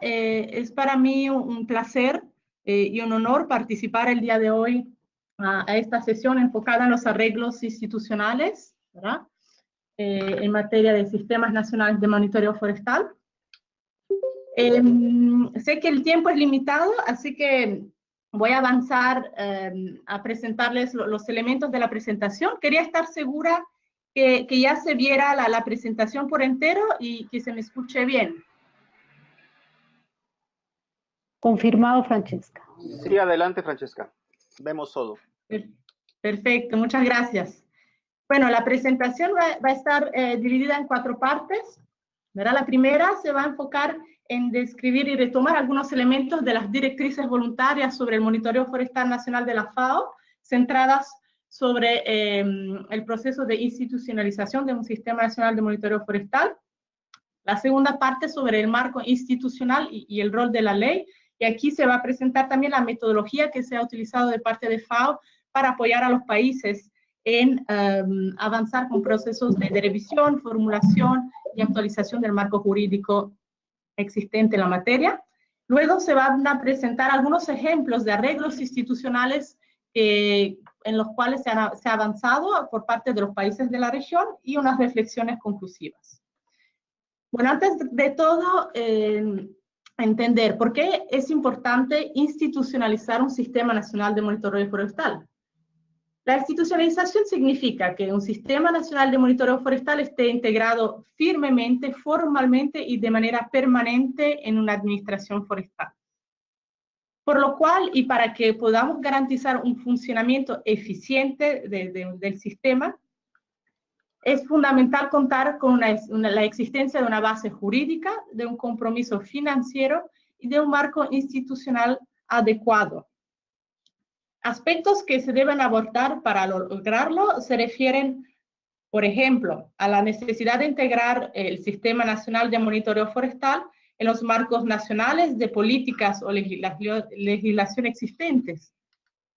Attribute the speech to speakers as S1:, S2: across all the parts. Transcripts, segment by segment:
S1: Es para mí un placer y un honor participar el día de hoy a esta sesión enfocada en los arreglos institucionales, ¿verdad? En materia de sistemas nacionales de monitoreo forestal. Sé que el tiempo es limitado, así que voy a avanzar a presentarles los elementos de la presentación. Quería estar segura que ya se viera la presentación por entero y que se me escuche bien.
S2: Confirmado, Francesca.
S3: Sí, adelante, Francesca. Vemos todo.
S1: Perfecto, muchas gracias. Bueno, la presentación va a estar dividida en 4 partes, ¿verdad? La primera se va a enfocar en describir y retomar algunos elementos de las directrices voluntarias sobre el monitoreo forestal nacional de la FAO, centradas sobre el proceso de institucionalización de un sistema nacional de monitoreo forestal. La segunda parte sobre el marco institucional y el rol de la ley, y aquí se va a presentar también la metodología que se ha utilizado de parte de FAO para apoyar a los países en avanzar con procesos de revisión, formulación y actualización del marco jurídico existente en la materia. Luego se van a presentar algunos ejemplos de arreglos institucionales en los cuales se ha avanzado por parte de los países de la región y unas reflexiones conclusivas. Bueno, antes de todo, entender por qué es importante institucionalizar un sistema nacional de monitoreo forestal. La institucionalización significa que un sistema nacional de monitoreo forestal esté integrado firmemente, formalmente y de manera permanente en una administración forestal. Por lo cual, y para que podamos garantizar un funcionamiento eficiente del sistema, es fundamental contar con la existencia de una base jurídica, de un compromiso financiero y de un marco institucional adecuado. Aspectos que se deben abordar para lograrlo se refieren, por ejemplo, a la necesidad de integrar el Sistema Nacional de Monitoreo Forestal en los marcos nacionales de políticas o legislación existentes.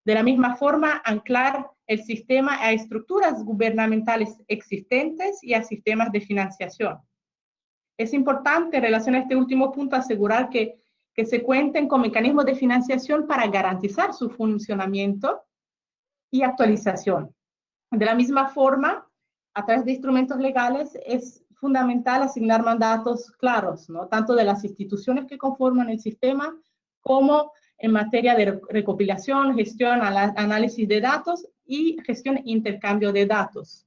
S1: De la misma forma, anclar el sistema a estructuras gubernamentales existentes y a sistemas de financiación. Es importante, en relación a este último punto, asegurar que se cuenten con mecanismos de financiación para garantizar su funcionamiento y actualización. De la misma forma, a través de instrumentos legales, es fundamental asignar mandatos claros, ¿no? Tanto de las instituciones que conforman el sistema, como en materia de recopilación, gestión, análisis de datos y gestión e intercambio de datos.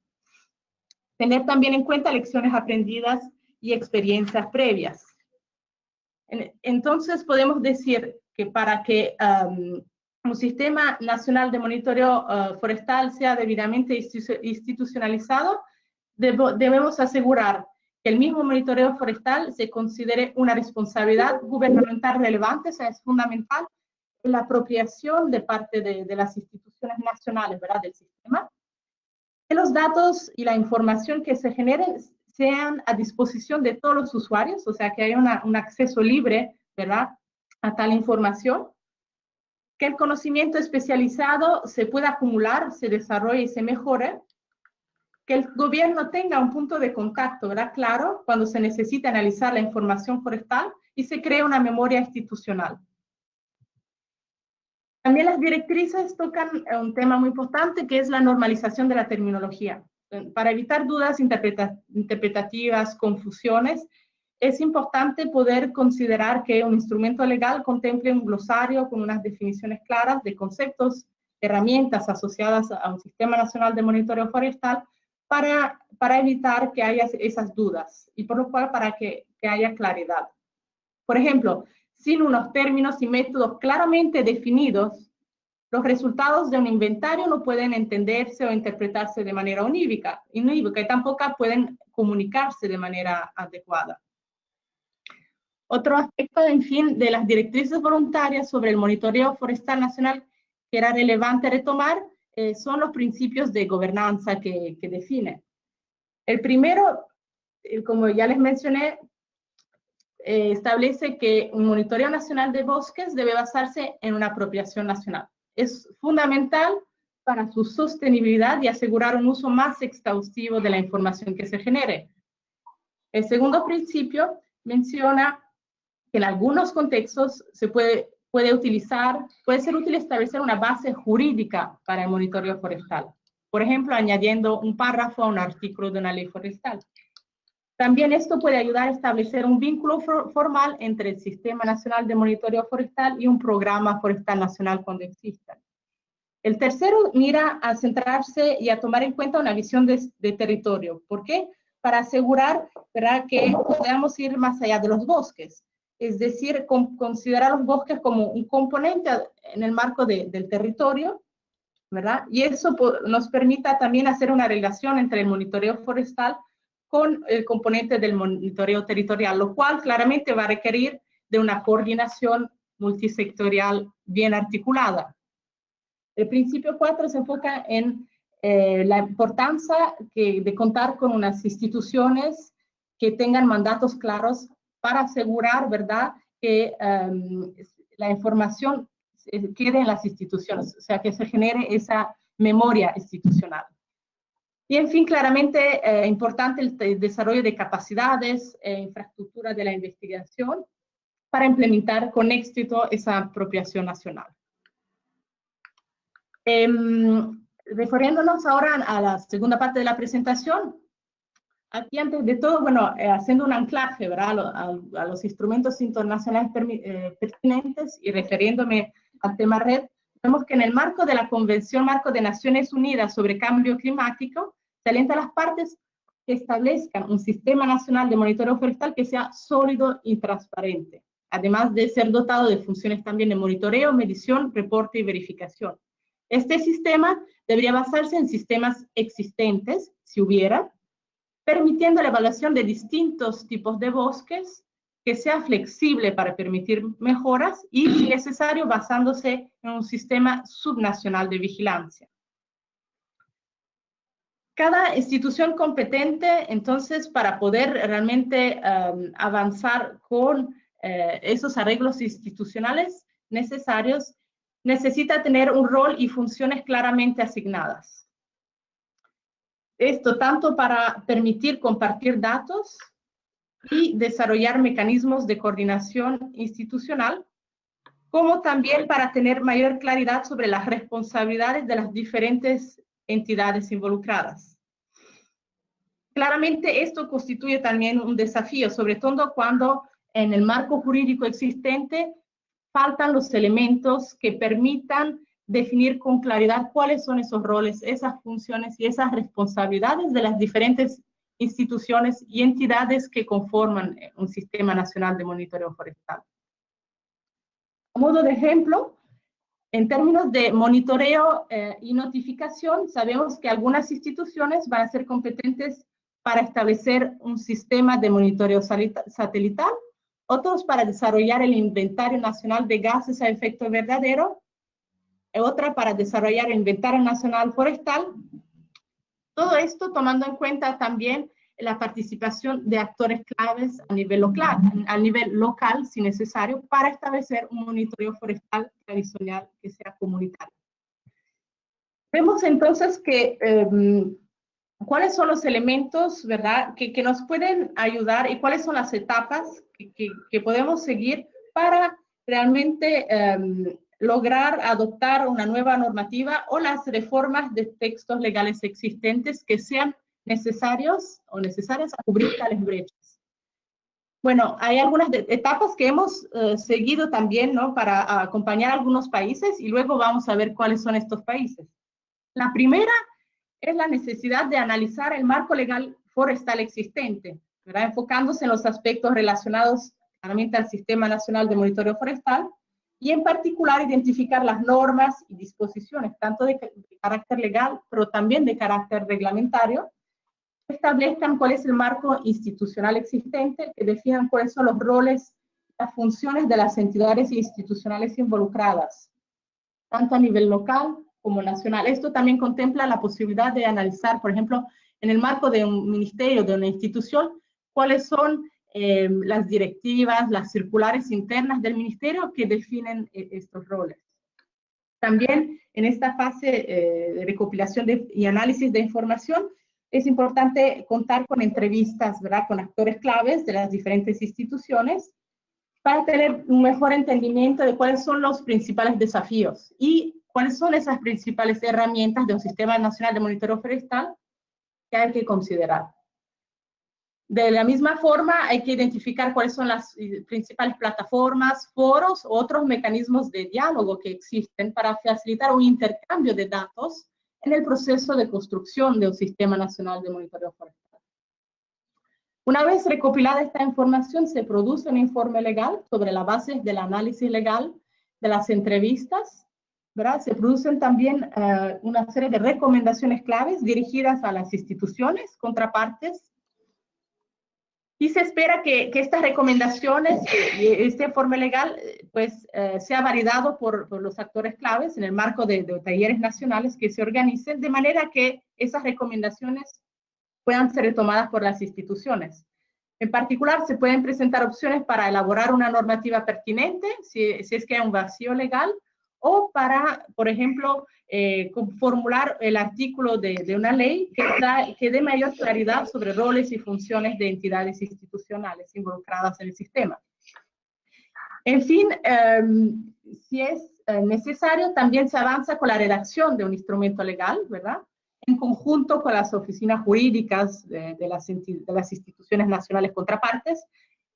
S1: Tener también en cuenta lecciones aprendidas y experiencias previas. Entonces podemos decir que para que un sistema nacional de monitoreo forestal sea debidamente institucionalizado, debemos asegurar que el mismo monitoreo forestal se considere una responsabilidad gubernamental relevante, o sea, es fundamental la apropiación de parte de las instituciones nacionales, ¿verdad?, del sistema, que los datos y la información que se generen sean a disposición de todos los usuarios, o sea, que haya un acceso libre, ¿verdad?, a tal información, que el conocimiento especializado se pueda acumular, se desarrolle y se mejore, que el gobierno tenga un punto de contacto, ¿verdad?, claro, cuando se necesita analizar la información forestal, y se cree una memoria institucional. También las directrices tocan un tema muy importante, que es la normalización de la terminología. Para evitar dudas interpretativas, confusiones, es importante poder considerar que un instrumento legal contemple un glosario con unas definiciones claras de conceptos, herramientas asociadas a un sistema nacional de monitoreo forestal para evitar que haya esas dudas y por lo cual para que haya claridad. Por ejemplo, sin unos términos y métodos claramente definidos, los resultados de un inventario no pueden entenderse o interpretarse de manera unívoca y tampoco pueden comunicarse de manera adecuada. Otro aspecto, en fin, de las directrices voluntarias sobre el monitoreo forestal nacional que era relevante retomar son los principios de gobernanza que define. El primero, como ya les mencioné, establece que un monitoreo nacional de bosques debe basarse en una apropiación nacional. Es fundamental para su sostenibilidad y asegurar un uso más exhaustivo de la información que se genere. El segundo principio menciona que en algunos contextos se puede ser útil establecer una base jurídica para el monitoreo forestal. Por ejemplo, añadiendo un párrafo a un artículo de una ley forestal. También esto puede ayudar a establecer un vínculo formal entre el Sistema Nacional de Monitoreo Forestal y un programa forestal nacional cuando exista. El tercero mira a centrarse y a tomar en cuenta una visión de territorio. ¿Por qué? Para asegurar, ¿verdad?, que podamos ir más allá de los bosques. Es decir, considerar los bosques como un componente en el marco del territorio, ¿verdad? Y eso nos permita también hacer una relación entre el monitoreo forestal con el componente del monitoreo territorial, lo cual claramente va a requerir de una coordinación multisectorial bien articulada. El principio 4 se enfoca en la importancia de contar con unas instituciones que tengan mandatos claros para asegurar, ¿verdad?, que la información quede en las instituciones, o sea, que se genere esa memoria institucional. Y en fin, claramente importante el desarrollo de capacidades, infraestructura de la investigación para implementar con éxito esa apropiación nacional. Refiriéndonos ahora a la segunda parte de la presentación, aquí antes de todo, bueno, haciendo un anclaje, ¿verdad?, a los instrumentos internacionales pertinentes y refiriéndome al tema red, vemos que en el marco de la Convención Marco de Naciones Unidas sobre Cambio Climático, se alienta a las partes que establezcan un sistema nacional de monitoreo forestal que sea sólido y transparente, además de ser dotado de funciones también de monitoreo, medición, reporte y verificación. Este sistema debería basarse en sistemas existentes, si hubiera, permitiendo la evaluación de distintos tipos de bosques, que sea flexible para permitir mejoras y, si necesario, basándose en un sistema subnacional de vigilancia. Cada institución competente, entonces, para poder realmente avanzar con esos arreglos institucionales necesarios, necesita tener un rol y funciones claramente asignadas. Esto tanto para permitir compartir datos y desarrollar mecanismos de coordinación institucional, como también para tener mayor claridad sobre las responsabilidades de las diferentes entidades involucradas. Claramente esto constituye también un desafío, sobre todo cuando en el marco jurídico existente faltan los elementos que permitan definir con claridad cuáles son esos roles, esas funciones y esas responsabilidades de las diferentes instituciones y entidades que conforman un sistema nacional de monitoreo forestal. A modo de ejemplo, en términos de monitoreo y notificación, sabemos que algunas instituciones van a ser competentes para establecer un sistema de monitoreo satelital, otros para desarrollar el inventario nacional de gases a efecto invernadero, otra para desarrollar el inventario nacional forestal. Todo esto tomando en cuenta también la participación de actores claves a nivel local, si necesario, para establecer un monitoreo forestal tradicional que sea comunitario. Vemos entonces que cuáles son los elementos, ¿verdad?, que nos pueden ayudar y cuáles son las etapas que podemos seguir para realmente lograr adoptar una nueva normativa o las reformas de textos legales existentes que sean necesarias a cubrir tales brechas. Bueno, hay algunas etapas que hemos seguido también, ¿no?, para acompañar a algunos países, y luego vamos a ver cuáles son estos países. La primera es la necesidad de analizar el marco legal forestal existente, ¿verdad?, enfocándose en los aspectos relacionados claramente al Sistema Nacional de Monitoreo Forestal, y en particular identificar las normas y disposiciones, tanto de carácter legal, pero también de carácter reglamentario, que establezcan cuál es el marco institucional existente, que definan cuáles son los roles, las funciones de las entidades institucionales involucradas, tanto a nivel local como nacional. Esto también contempla la posibilidad de analizar, por ejemplo, en el marco de un ministerio, de una institución, cuáles son las directivas, las circulares internas del ministerio que definen estos roles. También en esta fase de recopilación y análisis de información, es importante contar con entrevistas, ¿verdad?, con actores claves de las diferentes instituciones para tener un mejor entendimiento de cuáles son los principales desafíos y cuáles son esas principales herramientas de un Sistema Nacional de Monitoreo Forestal que hay que considerar. De la misma forma, hay que identificar cuáles son las principales plataformas, foros u otros mecanismos de diálogo que existen para facilitar un intercambio de datos en el proceso de construcción de un Sistema Nacional de Monitoreo Forestal. Una vez recopilada esta información, se produce un informe legal sobre la base del análisis legal de las entrevistas, ¿verdad? Se producen también una serie de recomendaciones claves dirigidas a las instituciones, contrapartes, y se espera que estas recomendaciones y este informe legal pues, sea validado por los actores claves en el marco de talleres nacionales que se organicen, de manera que esas recomendaciones puedan ser retomadas por las instituciones. En particular, se pueden presentar opciones para elaborar una normativa pertinente, si es que hay un vacío legal, o para, por ejemplo, formular el artículo de una ley que dé mayor claridad sobre roles y funciones de entidades institucionales involucradas en el sistema. En fin, si es necesario, también se avanza con la redacción de un instrumento legal, ¿verdad?, en conjunto con las oficinas jurídicas de las instituciones nacionales contrapartes,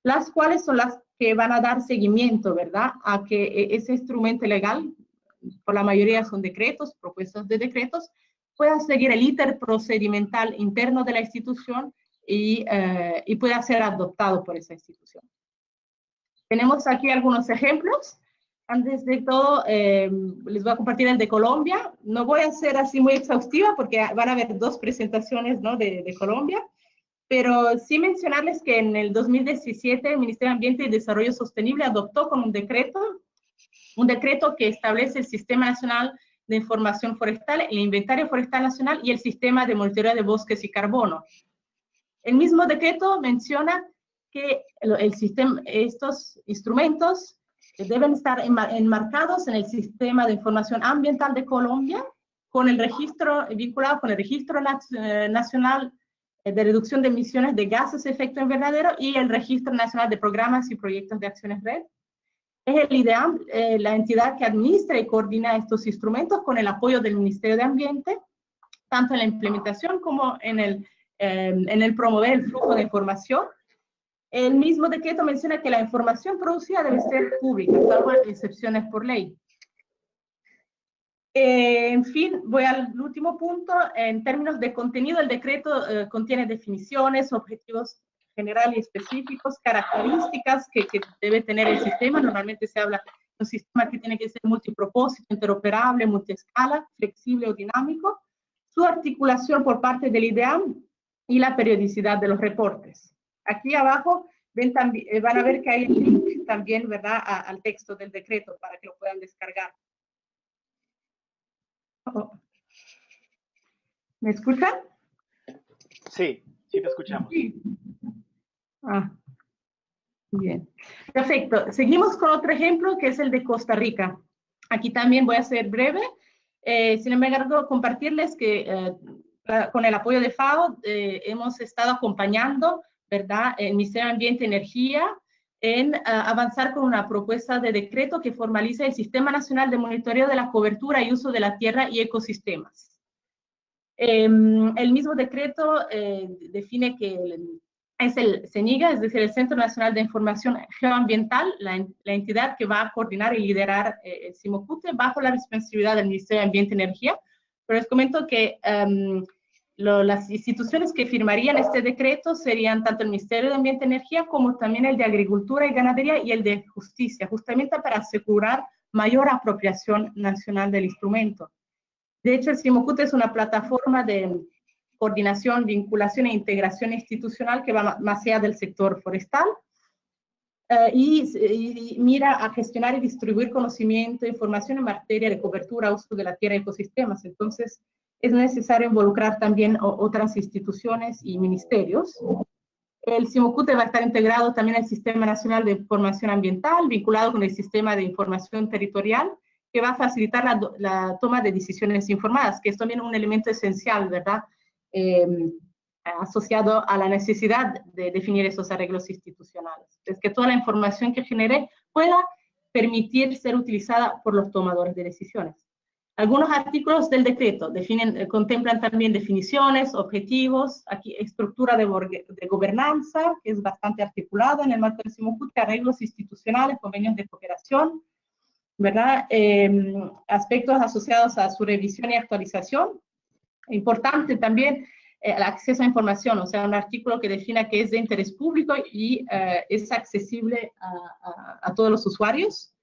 S1: las cuales son las que van a dar seguimiento, ¿verdad?, a que ese instrumento legal, por la mayoría son decretos, propuestas de decretos, pueda seguir el íter procedimental interno de la institución y pueda ser adoptado por esa institución. Tenemos aquí algunos ejemplos. Antes de todo, les voy a compartir el de Colombia. No voy a ser así muy exhaustiva porque van a haber dos presentaciones, ¿no?, de Colombia, pero sí mencionarles que en el 2017 el Ministerio de Ambiente y Desarrollo Sostenible adoptó con un decreto que establece el Sistema Nacional de Información Forestal, el Inventario Forestal Nacional y el Sistema de Monitoreo de Bosques y Carbono. El mismo decreto menciona que estos instrumentos deben estar enmarcados en el Sistema de Información Ambiental de Colombia, con el registro, vinculado con el Registro Nacional de Reducción de Emisiones de Gases de Efecto Invernadero y el Registro Nacional de Programas y Proyectos de Acciones Red. Es el IDEAM, la entidad que administra y coordina estos instrumentos con el apoyo del Ministerio de Ambiente, tanto en la implementación como en el promover el flujo de información. El mismo decreto menciona que la información producida debe ser pública, salvo excepciones por ley. En fin, voy al último punto. En términos de contenido, el decreto contiene definiciones, objetivos generales y específicos, características que debe tener el sistema. Normalmente se habla de un sistema que tiene que ser multipropósito, interoperable, multiescala, flexible o dinámico, su articulación por parte del IDEAM y la periodicidad de los reportes. Aquí abajo van a ver que hay el link también, ¿verdad?, al texto del decreto para que lo puedan descargar. ¿Me escuchan?
S3: Sí, sí te escuchamos.
S1: Sí. Bien. Perfecto. Seguimos con otro ejemplo que es el de Costa Rica. Aquí también voy a ser breve. Sin embargo, compartirles que con el apoyo de FAO hemos estado acompañando, ¿verdad?, el Ministerio de Ambiente y Energía en avanzar con una propuesta de decreto que formaliza el Sistema Nacional de Monitoreo de la Cobertura y Uso de la Tierra y Ecosistemas. El mismo decreto define que es el CENIGA, es decir, el Centro Nacional de Información Geoambiental, la entidad que va a coordinar y liderar el CIMOCUTE bajo la responsabilidad del Ministerio de Ambiente y Energía. Pero les comento que las instituciones que firmarían este decreto serían tanto el Ministerio de Ambiente y Energía como también el de Agricultura y Ganadería y el de Justicia, justamente para asegurar mayor apropiación nacional del instrumento. De hecho, el CIMOCUTE es una plataforma de coordinación, vinculación e integración institucional que va más allá del sector forestal y mira a gestionar y distribuir conocimiento e información en materia de cobertura, uso de la tierra y ecosistemas. Entonces, es necesario involucrar también otras instituciones y ministerios. El CIMOCUTE va a estar integrado también al Sistema Nacional de Información Ambiental, vinculado con el Sistema de Información Territorial que va a facilitar la toma de decisiones informadas, que es también un elemento esencial, ¿verdad? Asociado a la necesidad de definir esos arreglos institucionales. Es que toda la información que genere pueda permitir ser utilizada por los tomadores de decisiones. Algunos artículos del decreto contemplan también definiciones, objetivos, aquí estructura de gobernanza, que es bastante articulada en el marco del CIMOCUT, arreglos institucionales, convenios de cooperación, ¿verdad? Aspectos asociados a su revisión y actualización. Importante también el acceso a información, o sea, un artículo que defina que es de interés público y es accesible a todos los usuarios.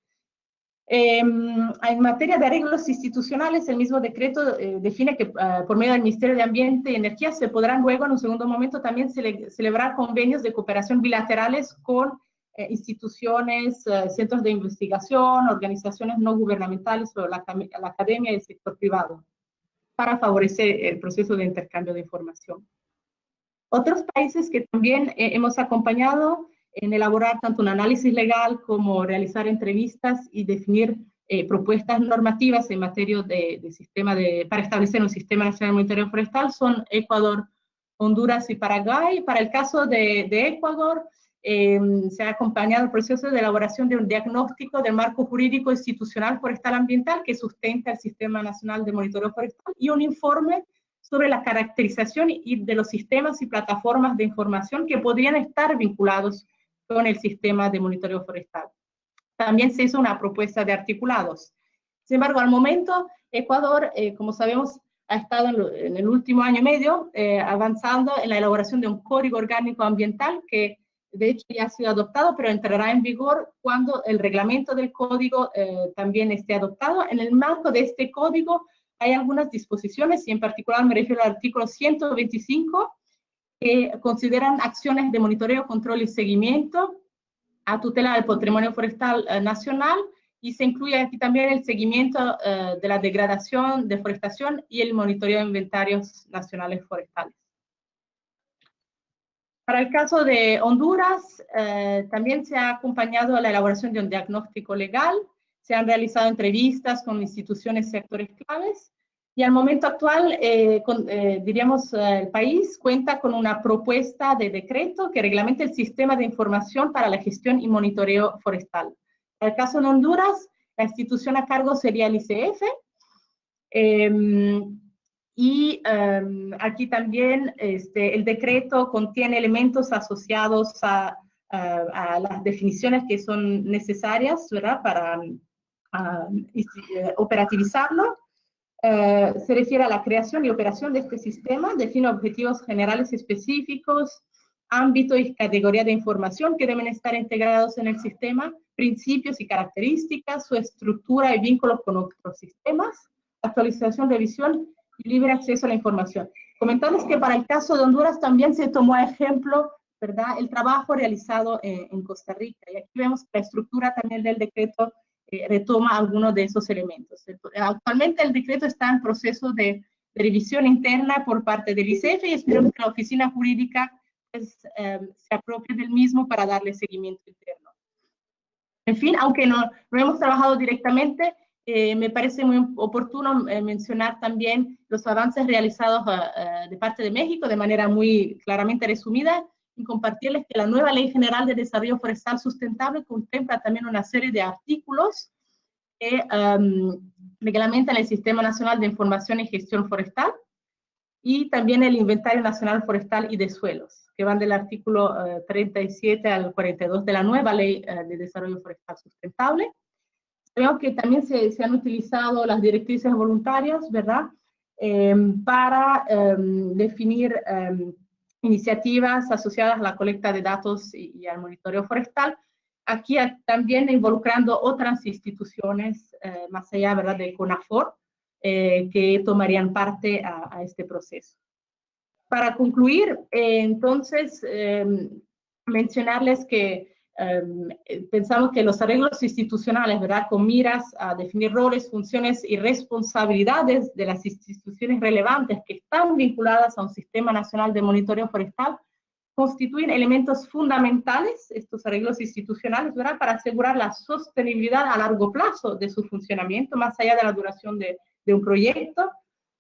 S1: En materia de arreglos institucionales, el mismo decreto define que por medio del Ministerio de Ambiente y Energía se podrán luego, en un segundo momento, también celebrar convenios de cooperación bilaterales con instituciones, centros de investigación, organizaciones no gubernamentales o la academia y el sector privado, para favorecer el proceso de intercambio de información. Otros países que también hemos acompañado en elaborar tanto un análisis legal como realizar entrevistas y definir propuestas normativas en materia para establecer un sistema nacional de monitoreo forestal son Ecuador, Honduras y Paraguay. Para el caso de Ecuador, se ha acompañado el proceso de elaboración de un diagnóstico del marco jurídico institucional forestal ambiental que sustenta el Sistema Nacional de Monitoreo Forestal y un informe sobre la caracterización de los sistemas y plataformas de información que podrían estar vinculados con el sistema de monitoreo forestal. También se hizo una propuesta de articulados. Sin embargo, al momento, Ecuador, como sabemos, ha estado en el último año y medio avanzando en la elaboración de un código orgánico ambiental que de hecho ya ha sido adoptado, pero entrará en vigor cuando el reglamento del código también esté adoptado. En el marco de este código hay algunas disposiciones, y en particular me refiero al artículo 125, que consideran acciones de monitoreo, control y seguimiento a tutela del patrimonio forestal nacional, y se incluye aquí también el seguimiento de la degradación, deforestación y el monitoreo de inventarios nacionales forestales. Para el caso de Honduras, también se ha acompañado a la elaboración de un diagnóstico legal, se han realizado entrevistas con instituciones y sectores claves, y al momento actual, diríamos, el país cuenta con una propuesta de decreto que reglamenta el sistema de información para la gestión y monitoreo forestal. En el caso de Honduras, la institución a cargo sería el ICF, aquí también el decreto contiene elementos asociados a las definiciones que son necesarias, ¿verdad?, para operativizarlo. Se refiere a la creación y operación de este sistema, define objetivos generales específicos, ámbito y categoría de información que deben estar integrados en el sistema, principios y características, su estructura y vínculos con otros sistemas, actualización, revisión y libre acceso a la información. Comentarles que para el caso de Honduras también se tomó a ejemplo, ¿verdad?, el trabajo realizado en Costa Rica, y aquí vemos que la estructura también del decreto retoma algunos de esos elementos. Actualmente el decreto está en proceso de revisión interna por parte del ICF y esperamos que la oficina jurídica pues, se apropie del mismo para darle seguimiento interno. En fin, aunque no hemos trabajado directamente, me parece muy oportuno mencionar también los avances realizados de parte de México de manera muy claramente resumida, y compartirles que la nueva Ley General de Desarrollo Forestal Sustentable contempla también una serie de artículos que reglamentan el Sistema Nacional de Información y Gestión Forestal y también el Inventario Nacional Forestal y de Suelos, que van del artículo 37 al 42 de la nueva Ley de Desarrollo Forestal Sustentable. Veo que también se han utilizado las directrices voluntarias, ¿verdad?, para definir iniciativas asociadas a la colecta de datos y al monitoreo forestal, aquí también involucrando otras instituciones, más allá, ¿verdad?, de CONAFOR, que tomarían parte a este proceso. Para concluir, entonces, mencionarles que pensamos que los arreglos institucionales, ¿verdad?, con miras a definir roles, funciones y responsabilidades de las instituciones relevantes que están vinculadas a un sistema nacional de monitoreo forestal, constituyen elementos fundamentales, estos arreglos institucionales, ¿verdad?, para asegurar la sostenibilidad a largo plazo de su funcionamiento, más allá de la duración de un proyecto,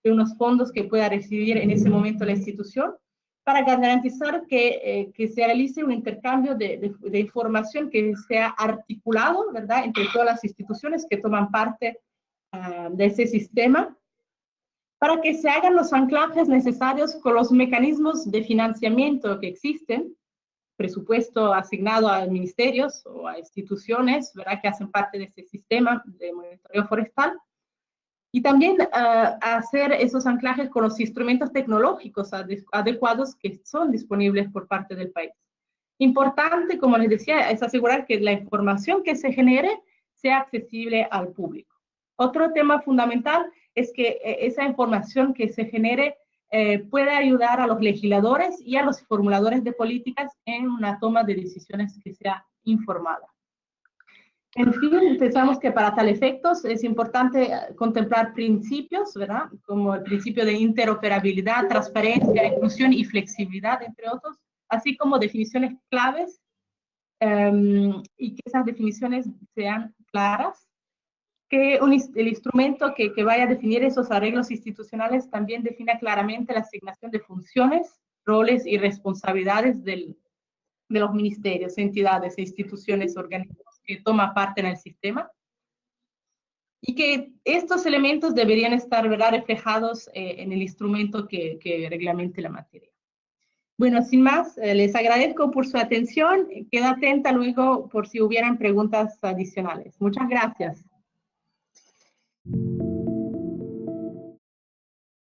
S1: de unos fondos que pueda recibir en ese momento la institución, para garantizar que se realice un intercambio de información que sea articulado, ¿verdad?, entre todas las instituciones que toman parte de ese sistema, para que se hagan los anclajes necesarios con los mecanismos de financiamiento que existen, presupuesto asignado a ministerios o a instituciones, ¿verdad?, que hacen parte de ese sistema de monitoreo forestal, y también hacer esos anclajes con los instrumentos tecnológicos adecuados que son disponibles por parte del país. Importante, como les decía, es asegurar que la información que se genere sea accesible al público. Otro tema fundamental es que esa información que se genere pueda ayudar a los legisladores y a los formuladores de políticas en una toma de decisiones que sea informada. En fin, pensamos que para tal efectos es importante contemplar principios, ¿verdad?, como el principio de interoperabilidad, transparencia, inclusión y flexibilidad, entre otros, así como definiciones claves y que esas definiciones sean claras, que el instrumento que vaya a definir esos arreglos institucionales también defina claramente la asignación de funciones, roles y responsabilidades de los ministerios, entidades, instituciones, organismos que toman parte en el sistema, y que estos elementos deberían estar, ¿verdad?, reflejados en el instrumento que reglamente la materia. Bueno, sin más, les agradezco por su atención. Quedo atenta luego por si hubieran preguntas adicionales. Muchas gracias.